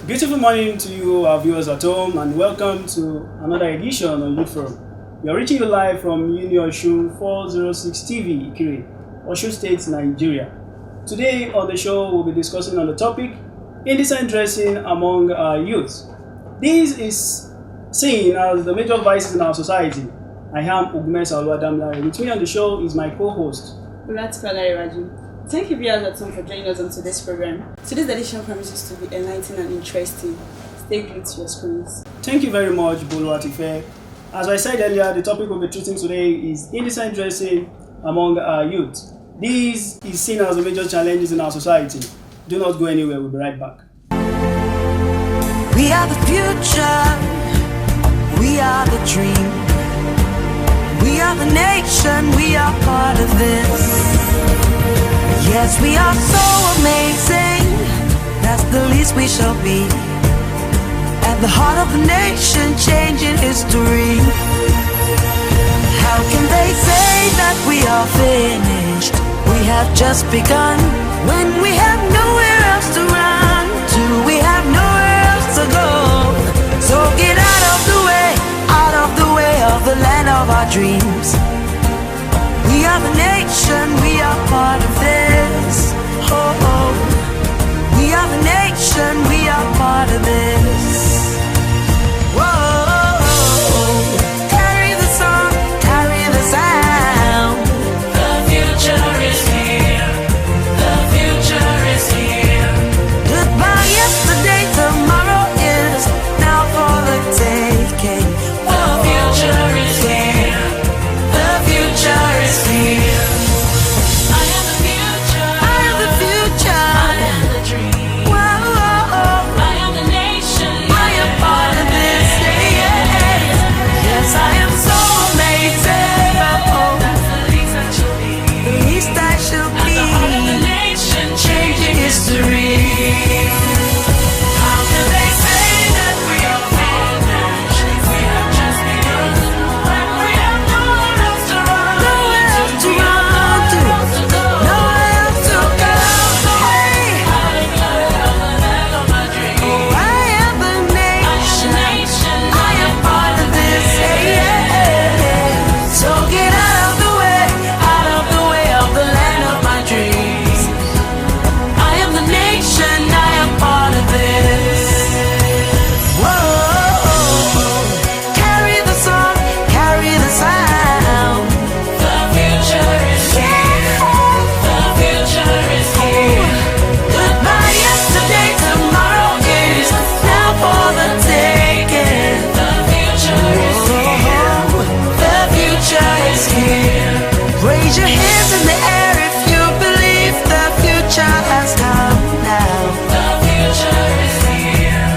Beautiful morning to you, our viewers at home, and welcome to another edition on Youth Forum. We are reaching you live from Osun 406 TV, Ikire, Osun State, Nigeria. Today on the show, we'll be discussing on the topic indecent dressing among our youth. This is seen as the major vices in our society. I am Ugmesa Oluwadamilare. With me on the show is my co-host, Thank you, viewers at home, for joining us on today's program. Today's edition promises to be enlightening and interesting. Stay glued to your screens. Thank you very much, Boluwatife. As I said earlier, the topic we'll be treating today is indecent dressing among our youth. This is seen as the major challenges in our society. Do not go anywhere, we'll be right back. We are the future, we are the dream, we are the nation, we are part of this. Yes, we are so amazing, that's the least we shall be. At the heart of the nation, changing history. How can they say that we are finished? We have just begun. When we have nowhere else to run to, we have nowhere else to go. So get out of the way of the land of our dreams. We are the nation, we are part of this. Oh, we are the nation, we are part of this. Whoa, carry the song, carry the sound. The future is here, the future is here. Goodbye yesterday, tomorrow is now for the taking. The future is here, the future is here. I am the future, I am the future, I am the dream. Whoa, I am the nation, I am part of this. Yes, I am so amazing. That's the least I shall be. The least I shall be. At the heart of the nation, changing history. How can they say that we are finished? We have just begun. When we have nowhere else to run, nowhere else to run to, nowhere else to go. Oh, I am the nation, I am part of this. So get out of the way of the land of my dreams. I am the nation, I am part of this. Whoa, carry the song, carry the sound. The future is here, the future is here. Goodbye yesterday, tomorrow is now for the taking. The future is here, the future is here. Raise your hands in the air if you believe the future has come now. The future is here,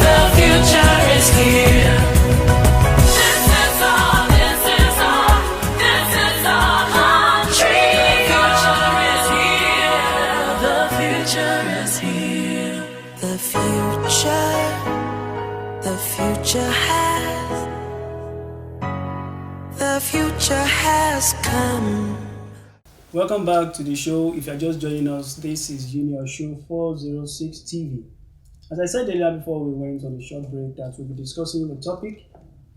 the future is here. This is our, this is our, this is our country. The future is here, the future is here. The future has come. Welcome back to the show. If you're just joining us, this is Osun 406 TV. As I said earlier before we went on a short break, that we'll be discussing the topic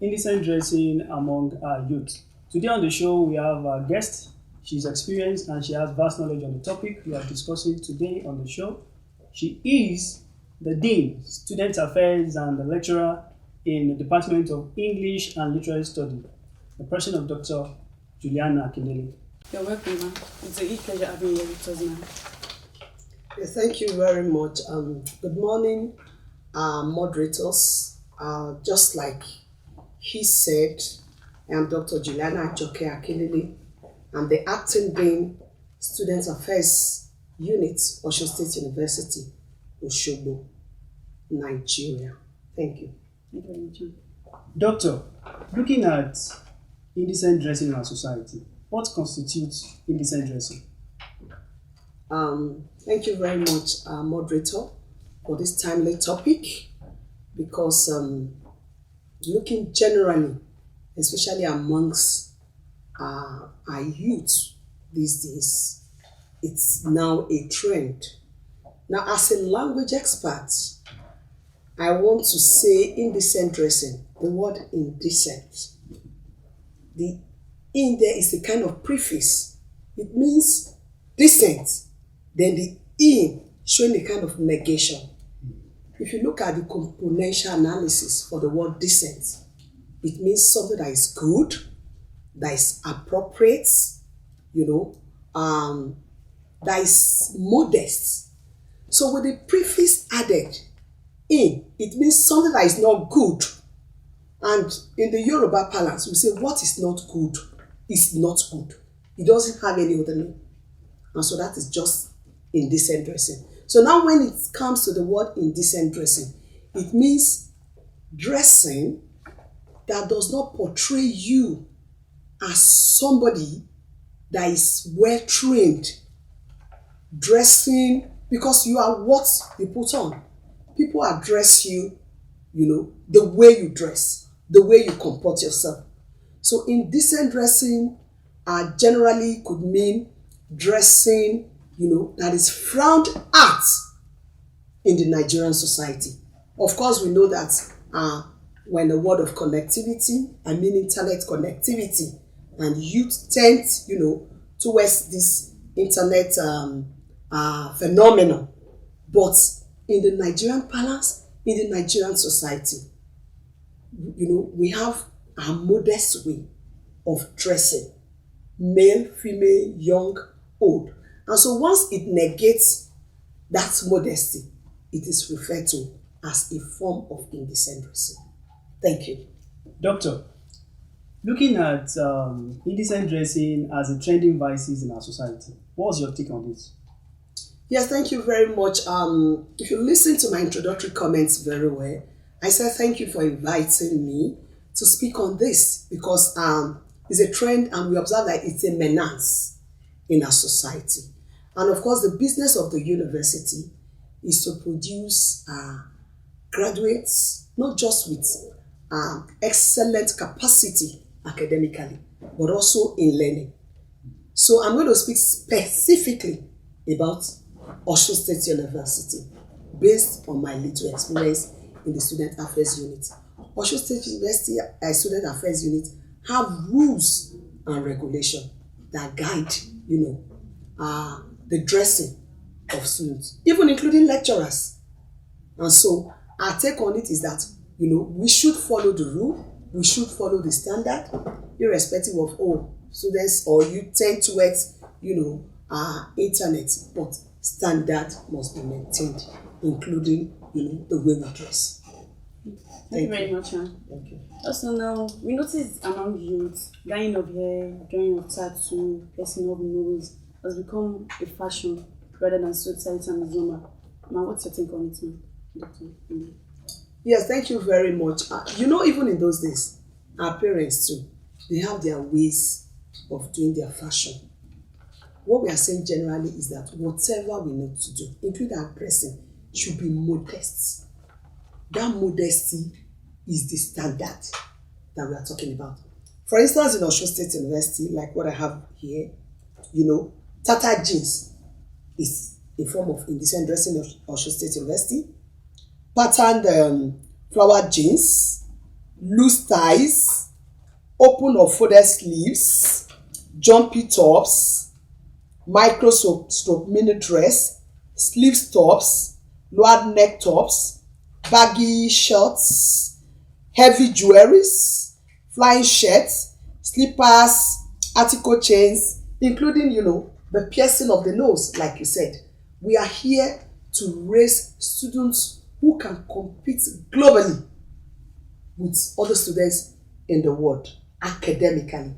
indecent dressing among our youth. Today on the show, we have our guest. She's experienced and she has vast knowledge on the topic we are discussing today on the show. She is the Dean, Student Affairs and the lecturer in the Department of English and Literary Study, the person of Dr. Juliana Akinele. You're welcome, ma'am. It's a pleasure having you with us, ma'am. Thank you very much. Good morning, moderators. Just like he said, I am Dr. Juliana Akinele. I'm the Acting Dean, Student Affairs Unit, Osun State University, Osogbo, Nigeria. Thank you. Thank you very much, ma'am. Doctor, looking at indecent dressing in our society, what constitutes indecent dressing? Thank you very much, moderator, for this timely topic, because looking generally, especially amongst our youth these days, it's now a trend. Now, as a language expert, I want to say indecent dressing. The word indecent. The in there is a kind of prefix. It means decent. Then the in showing a kind of negation. If you look at the componential analysis for the word decent, it means something that is good, that is appropriate, that is modest. So with the prefix added in, it means something that is not good. And in the Yoruba parlance, we say what is not good is not good. It doesn't have any other name. And so that is just indecent dressing. So now when it comes to the word indecent dressing, it means dressing that does not portray you as somebody that is well trained. Dressing because you are what you put on. People address you, the way you dress, the way you comport yourself. So indecent dressing generally could mean dressing, that is frowned at in the Nigerian society. Of course, we know that when the word of connectivity, I mean internet connectivity, and youth tend, towards this internet phenomenon. But in the Nigerian parlance, in the Nigerian society, we have a modest way of dressing, male, female, young, old. And so once it negates that modesty, it is referred to as a form of indecent dressing. Thank you. Doctor, looking at indecent dressing as a trending vices in our society, what's your take on this? Yes, thank you very much. If you listen to my introductory comments very well, I said thank you for inviting me to speak on this because it's a trend and we observe that it's a menace in our society. And of course, the business of the university is to produce graduates, not just with excellent capacity academically, but also in learning. So I'm going to speak specifically about Osun State University based on my little experience in the Student Affairs Unit. Osun State University Student Affairs Unit have rules and regulation that guide, the dressing of students, even including lecturers. And so our take on it is that, we should follow the rule, we should follow the standard, irrespective of students or you tend towards, internet, but standard must be maintained, including, the way we dress. Thank you very much, ma'am. Thank you. Also now, we notice among youth, dyeing of hair, drawing of tattoo, piercing of nose has become a fashion rather than society and normal. Ma'am, what's your take on it, ma'am? Doctor? Yes, thank you very much. Even in those days, our parents too, they have their ways of doing their fashion. What we are saying generally is that whatever we need to do, including our dressing, should be modest. That modesty is the standard that we are talking about. For instance, in Osun State University, like what I have here, tattered jeans is a form of indecent dressing of Osun State University. Patterned flower jeans, loose ties, open or folded sleeves, jumpy tops, micro stroke mini dress, sleeve tops, lowered neck tops, baggy shirts, heavy jewelries, flying shirts, slippers, article chains, including, the piercing of the nose, like you said. We are here to raise students who can compete globally with other students in the world, academically.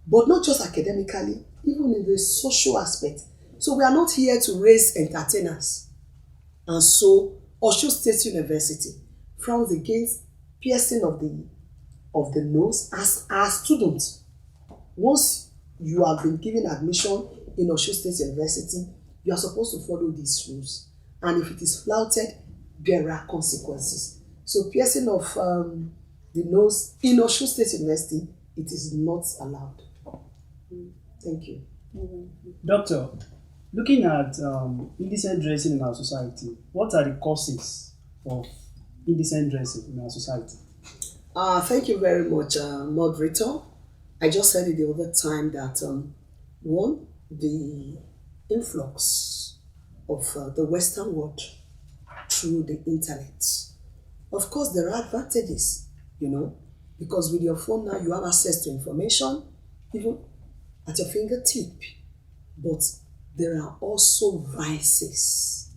But not just academically, even in the social aspect. So we are not here to raise entertainers. And so Osun State University frowns against piercing of the nose as our students. Once you have been given admission in Osun State University, you are supposed to follow these rules. And if it is flouted, there are consequences. So piercing of the nose in Osun State University, it is not allowed. Thank you. Doctor, looking at indecent dressing in our society, what are the causes of indecent dressing in our society? Thank you very much, moderator. I just said it the other time that one, the influx of the Western world through the internet. Of course, there are advantages, because with your phone now you have access to information, even at your fingertip. But there are also vices.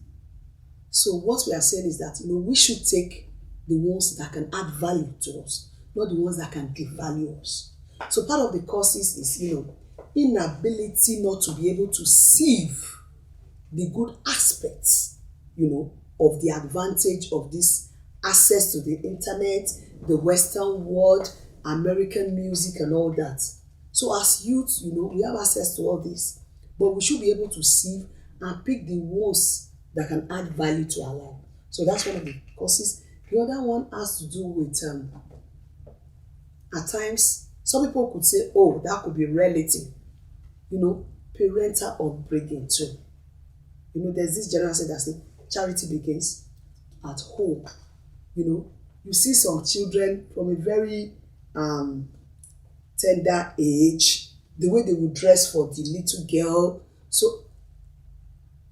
So what we are saying is that we should take the ones that can add value to us, not the ones that can devalue us. So part of the causes is inability not to be able to sieve the good aspects, of the advantage of this access to the internet, the Western world, American music and all that. So as youth, we have access to all this, but we should be able to sieve and pick the ones that can add value to our life. So that's one of the causes. The other one has to do with, at times, some people could say, oh, that could be relative, parental upbringing too. There's this general saying that says, charity begins at home. You see some children from a very tender age, the way they would dress for the little girl. So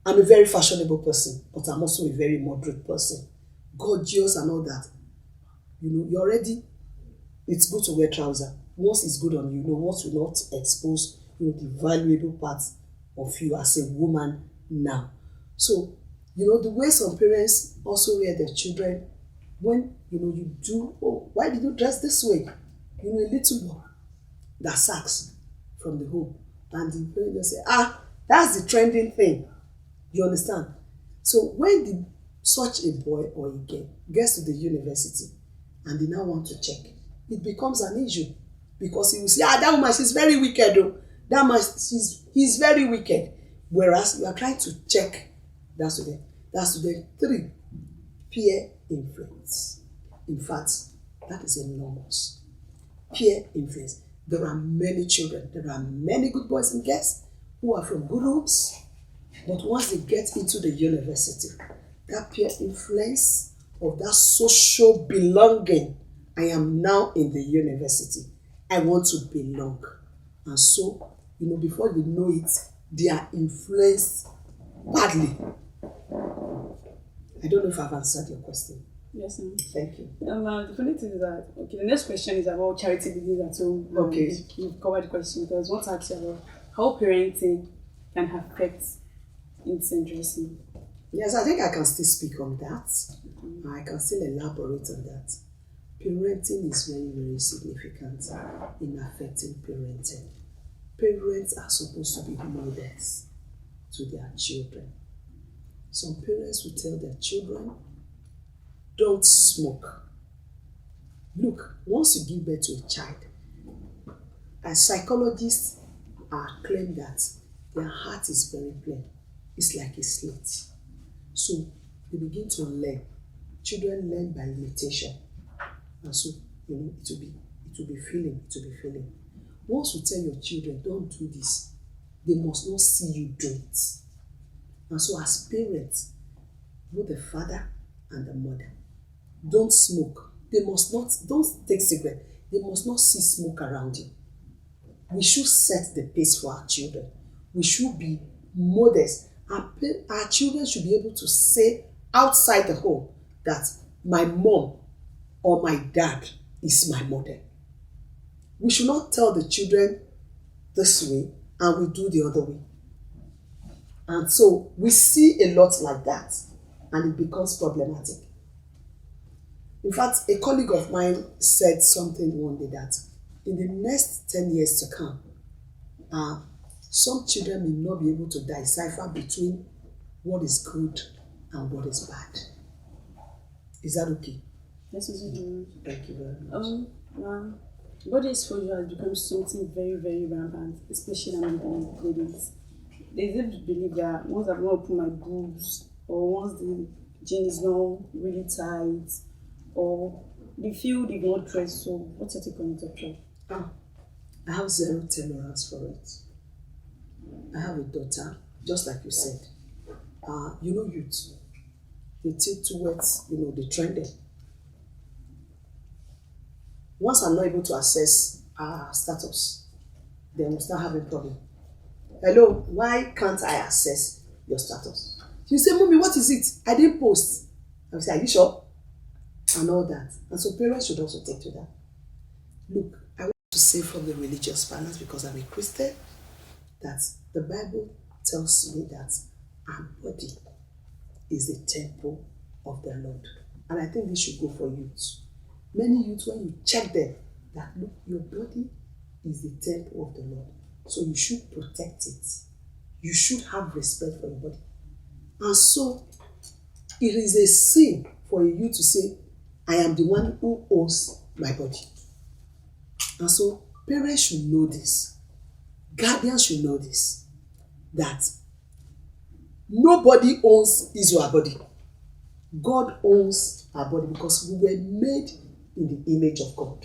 I'm a very fashionable person, but I'm also a very moderate person. Gorgeous and all that. You're already, it's good to wear trousers. Once it's good on you, once you not expose the valuable parts of you as a woman now. So, the way some parents also rear their children, when you do, oh, why did you dress this way? A little boy that sacks from the home. And the parent just say, that's the trending thing. You understand? So when such a boy or a girl gets to the university and they now want to check, it becomes an issue. Because he will say, that woman, she's very wicked though. That man, he's very wicked. Whereas you are trying to check that student. That student. 3, peer influence. In fact, that is enormous. Peer influence. There are many children, there are many good boys and girls who are from good homes, but once they get into the university, that peer influence of that social belonging, I am now in the university, I want to belong. And so, before you know it, they are influenced badly. I don't know if I've answered your question. Yes, ma'am. Thank you. The funny thing is that, the next question is about charity begins at home. Okay. You've covered the question because I want to ask you about how parenting can affect indecent dressing. Yes, I think I can still speak on that. I can still elaborate on that. Parenting is very, very significant in affecting parenting. Parents are supposed to be models to their children. Some parents will tell their children, don't smoke. Look, once you give birth to a child, as psychologists claim that their heart is very plain. It's like a slate. So they begin to learn. Children learn by imitation. And so, it will be feeling. Once you tell your children, don't do this, they must not see you do it. And so as parents, both the father and the mother, don't smoke. Don't take cigarette. They must not see smoke around you. We should set the pace for our children. We should be modest. Our children should be able to say outside the home that my mom or my dad is my model. We should not tell the children this way and we do the other way. And so we see a lot like that and it becomes problematic. In fact, a colleague of mine said something one day that in the next 10 years to come, some children may not be able to decipher between what is good and what is bad. Is that okay? Yes, okay. Thank you very much. Body exposure has become something very, very rampant, especially among the ladies. They even believe that once I've not opened my boobs, or once the jean is not really tight, or they feel they've not dressed. So, what's your take on it, Doctor? I have zero tolerance for it. I have a daughter, just like you said. Youth, they take towards, the trending. Once I'm not able to access our status, then we'll start having problem. Hello, why can't I access your status? You say, Mommy, what is it? I didn't post. I will say, are you sure? And all that. And so parents should also take to that. Look, I want to say from the religious balance, because I'm a Christian, that the Bible tells me that our body is the temple of the Lord. And I think this should go for youth. Many youths, when you check them, that look, your body is the temple of the Lord. So you should protect it. You should have respect for your body. And so it is a sin for you to say, I am the one who owns my body. And so parents should know this. Guardians should know this. That nobody owns his or her body. God owns our body because we were made in the image of God.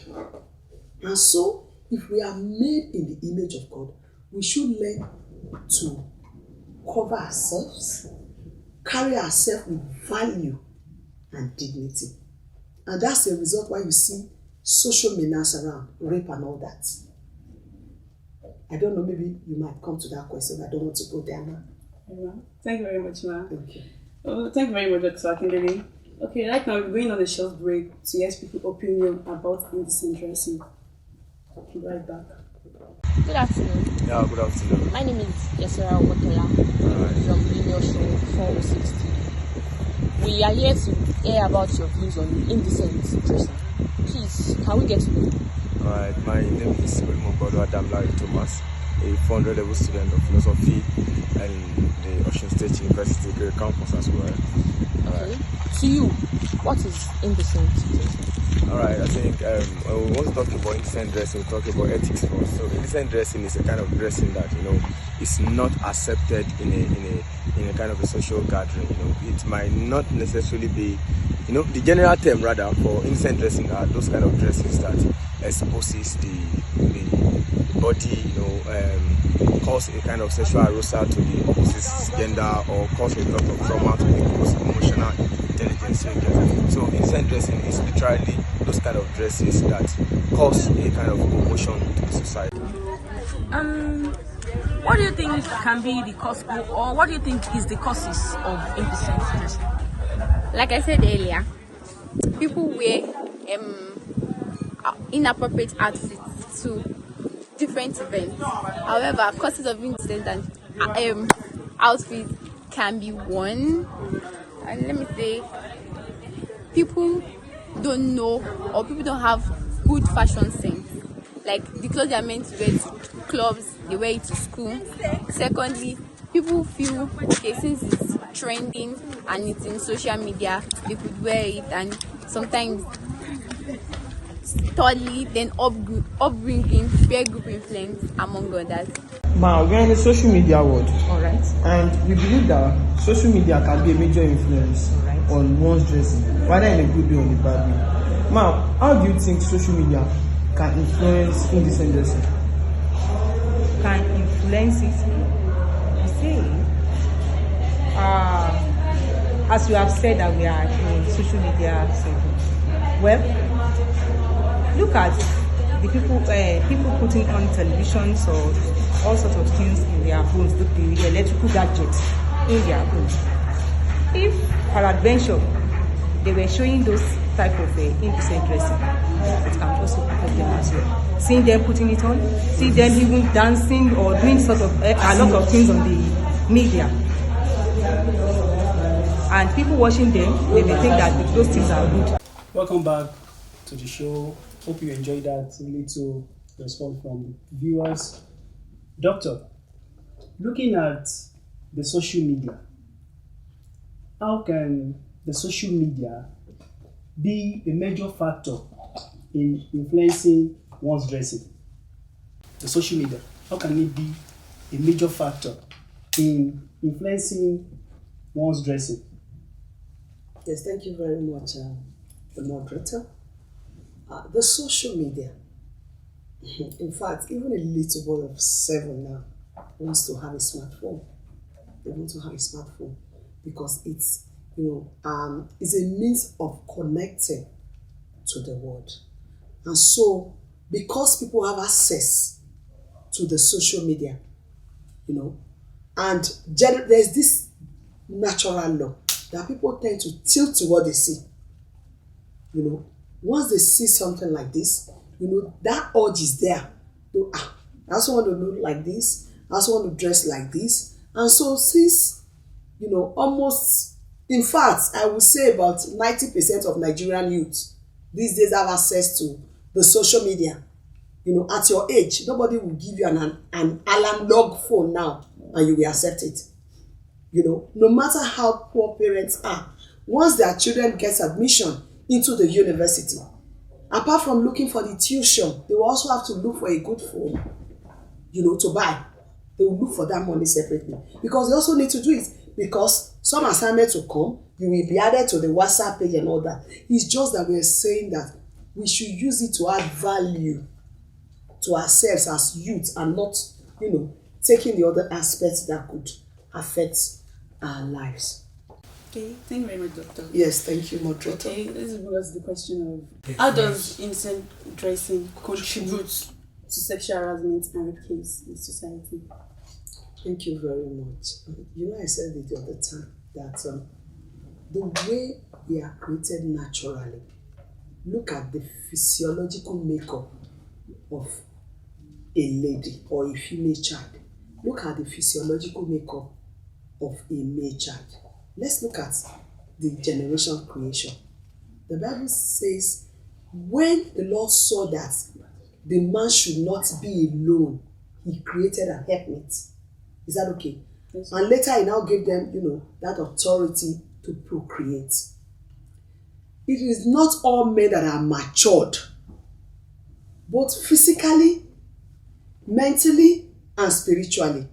And so if we are made in the image of God, we should learn to cover ourselves, carry ourselves with value and dignity. And that's the result why you see social menace around, rape and all that. I don't know, maybe you might come to that question. I don't want to go there now. Thank you very much, ma. Thank you. Thank you very much, Dr. Akindele. Okay, right now we're going on a short break to hear people's opinion about indecent dressing. I'll be right back. Good afternoon. Yeah, good afternoon. My name is Yesera Omotola from Junior Show 460. We are here to hear about your views on indecent dressing. Please, can we get to know? Alright, my name is Raymond Adam Larry Thomas, a 400 level student of philosophy in the Ocean State University Great Campus as well. Okay. To you, what is indecent dressing? Alright, I think we want to talk about indecent dressing, we talk about ethics first. So indecent dressing is a kind of dressing that is not accepted in a kind of a social gathering. It might not necessarily be, the general term rather for indecent dressing are those kind of dresses that exposes the body, cause a kind of sexual arousal to the opposite gender or cause a lot of trauma to the people's emotional intelligence. So indecent dressing is literally those kind of dresses that cause a kind of commotion to the society. What do you think can be the cause, or what do you think is the causes of indecent dressing? Like I said earlier, people wear inappropriate outfits to different events. However, causes of indecent and outfits can be one. And let me say, people don't know, or people don't have good fashion sense. Like the clothes they are meant to wear to clubs, they wear it to school. Secondly, people feel, okay, since it's trending and it's in social media, they could wear it. And sometimes, thirdly, then upbringing, peer group influence, among others. Now, we're in the social media world. Alright. And we believe that social media can be a major influence on one's dressing, whether in a good way or in a bad way. Now, how do you think social media can influence indecent dressing? Can influence it? You see, as you have said that we are in social media segment. Well, look at the people putting on televisions or all sorts of things in their homes, the electrical gadgets in their homes. If peradventure they were showing those type of indecent dressing, it can also affect them as well. Seeing them putting it on, see them even dancing or doing sort of a lot of things on the media, and people watching them, they may think that those things are good. Welcome back to the show. Hope you enjoyed that little response from the viewers. Doctor, looking at the social media, how can the social media be a major factor in influencing one's dressing? The social media, how can it be a major factor in influencing one's dressing? Yes, thank you very much, the moderator. The social media, in fact, even a little boy of 7 now wants to have a smartphone. They want to have a smartphone because it's, it's a means of connecting to the world. And so, because people have access to the social media, and there's this natural law that people tend to tilt to what they see. Once they see something like this, that urge is there. I also want to look like this. I also want to dress like this. And so since, almost, in fact, I would say about 90% of Nigerian youth these days have access to the social media. At your age, nobody will give you an analog phone now and you will accept it. No matter how poor parents are, once their children get admission into the university, apart from looking for the tuition, they will also have to look for a good phone, to buy. They will look for that money separately because they also need to do it, because some assignments will come, you will be added to the WhatsApp page and all that. It's just that we are saying that we should use it to add value to ourselves as youth and not, taking the other aspects that could affect our lives. Okay, thank you very much, Doctor. Yes, thank you, moderator. Okay, this was the question of how does indecent dressing contribute to sexual harassment and rape case in society? Thank you very much. I said it the other time that the way we are created naturally, look at the physiological makeup of a lady or a female child. Look at the physiological makeup of a male child. Let's look at the generation creation. The Bible says, when the Lord saw that the man should not be alone, he created an helpmate. Is that okay? Yes. And later he now gave them, that authority to procreate. It is not all men that are matured, both physically, mentally, and spiritually.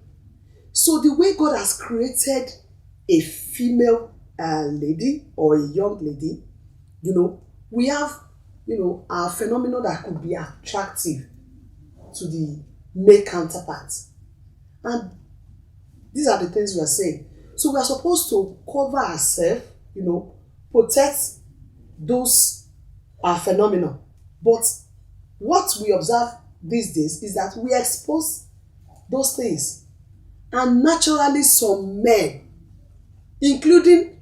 So the way God has created a female lady or a young lady, we have, a phenomenon that could be attractive to the male counterpart. And these are the things we are saying. So we are supposed to cover ourselves, protect those phenomena. But what we observe these days is that we expose those things. And naturally some men, including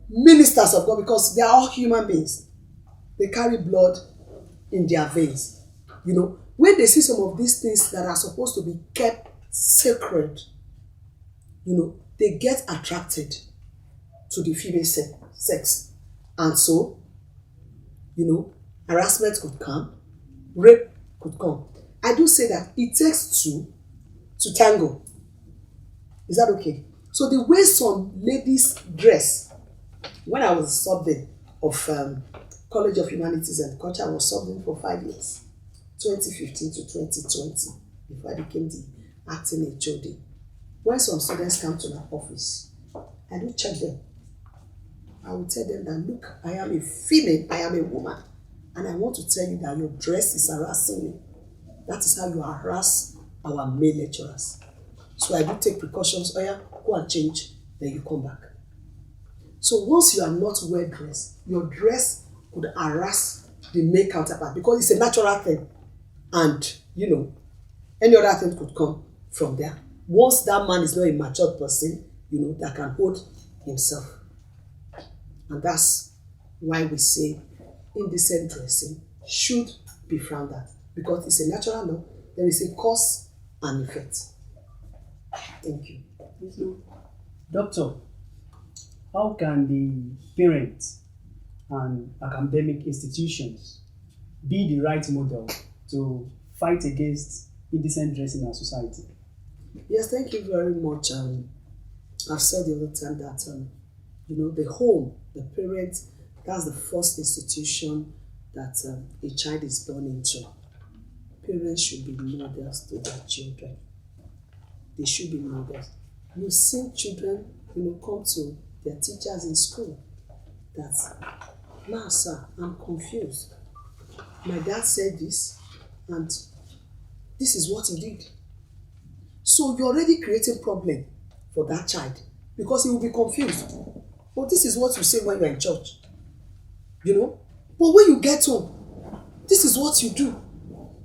ministers of God, because they are all human beings, they carry blood in their veins. When they see some of these things that are supposed to be kept sacred, they get attracted to the female sex. And so, harassment could come, rape could come. I do say that it takes two to tango. Is that okay? So the way some ladies dress, when I was a subject of College of Humanities and Culture, I was subbing for 5 years, 2015 to 2020, before I became the acting HOD. When some students come to my office, I do check them. I will tell them that, look, I am a female, I am a woman, and I want to tell you that your dress is harassing me. That is how you harass our male lecturers. So I do take precautions. Oh yeah, go and change, then you come back. So once you are not well dressed, your dress could harass the male counterpart because it's a natural thing. And, any other thing could come from there. Once that man is not a mature person, that can hold himself. And that's why we say indecent dressing should be frowned at. Because it's a natural law, there is a cause and effect. Thank you. Doctor, how can the parents and academic institutions be the right model to fight against indecent dressing in our society? Yes, thank you very much. I've said the other time that, the home, the parents, that's the first institution that a child is born into. Parents should be models to their children. They should be models. You've seen children, come to their teachers in school that, "Now, sir, I'm confused. My dad said this, and this is what he did." So you're already creating problem for that child because he will be confused. But this is what you say when you're in church. But when you get home, This is what you do.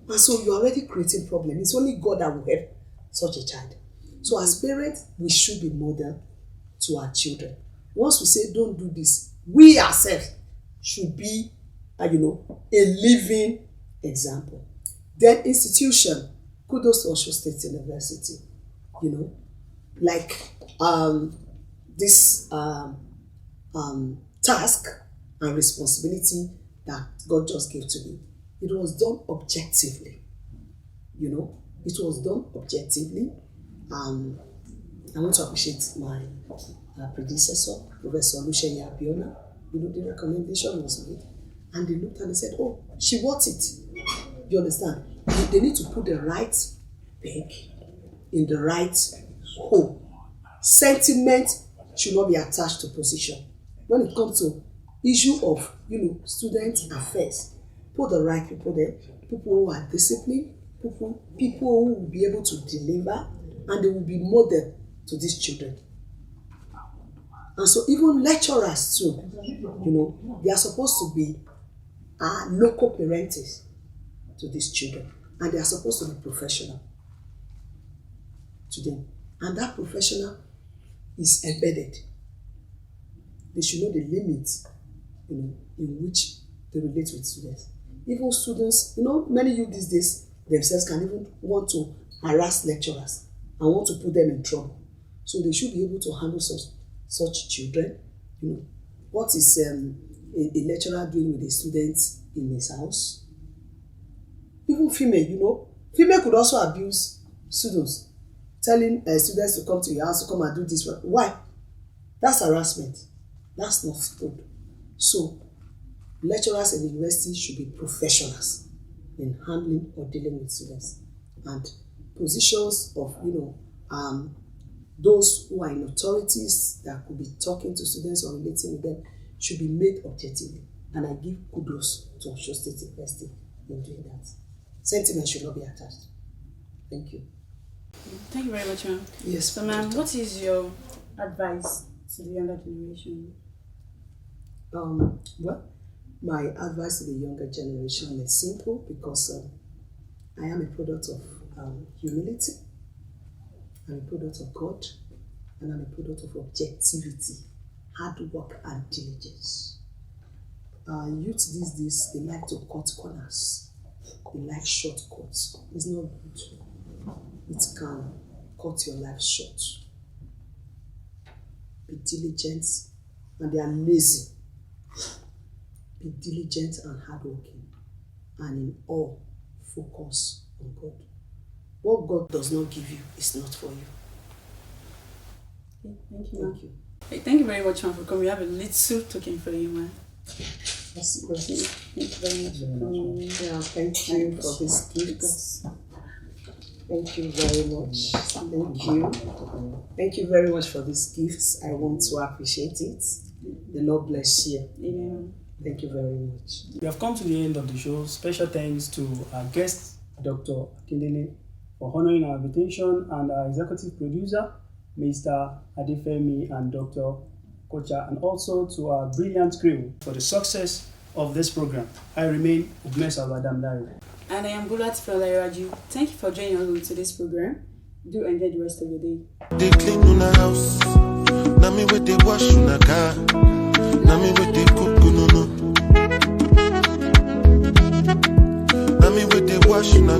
And so you're already creating problems. It's only God that will help such a child. So as parents, we should be model to our children. Once we say don't do this, we ourselves should be, a living example. Then institution, kudos to Osho State University. Like this task and responsibility that God just gave to me. It was done objectively. It was done objectively. I want to appreciate my predecessor, Professor Oluseyi Abiona. The recommendation was made, and they looked and they said, "Oh, she wants it." You understand? They need to put the right peg in the right hole. Sentiment should not be attached to position. When it comes to issue of student affairs, put the right people there, people who are disciplined, people who will be able to deliver, and they will be model to these children. And so even lecturers too, they are supposed to be local parents to these children, and they are supposed to be professional to them. And that professional is embedded. They should know the limits, in which they relate with students. Even students, many youth these days themselves can even want to harass lecturers and want to put them in trouble. So they should be able to handle such children. What is a lecturer doing with the students in his house? Even female, female could also abuse students, telling students to come to your house to come and do this work. Why? That's harassment. That's not good. So lecturers in the university should be professionals in handling or dealing with students. And positions of those who are in authorities that could be talking to students or relating with them should be made objectively. And I give kudos to Osho State University in doing that. Sentiment should not be attached. Thank you. Thank you very much, ma'am. Yes. So, ma'am, what is your advice to the younger generation? Well, my advice to the younger generation is simple, because I am a product of humility. I'm a product of God, and I'm a product of objectivity, hard work, and diligence. Youth these days, they like to cut corners. They like shortcuts. It's not good. It can cut your life short. Be diligent, and they are lazy. Be diligent and hardworking, and in all, focus on God. What God does not give you is not for you. Okay, thank you, Thank you. Hey, thank you very much, ma'am, for coming. We have a little token for you, ma'am. Yes, Thank you very much for coming. yeah, thank you for this gift. Thank you very much. Thank you. Thank you very much for these gifts. I want to appreciate it. The Lord bless you. Amen. Thank you very much. We have come to the end of the show. Special thanks to our guest, Dr. Akindele, for honoring our invitation, and our executive producer, Mr. Adefemi and Dr. Kocha, and also to our brilliant crew for the success of this program. I remain Ubmesa Badamdari. And I am Bulat Felaraju. Thank you for joining us on today's program. Do enjoy the rest of your day. They clean una house. Na me with they wash una car. Na me with they cook no. Na me with they wash una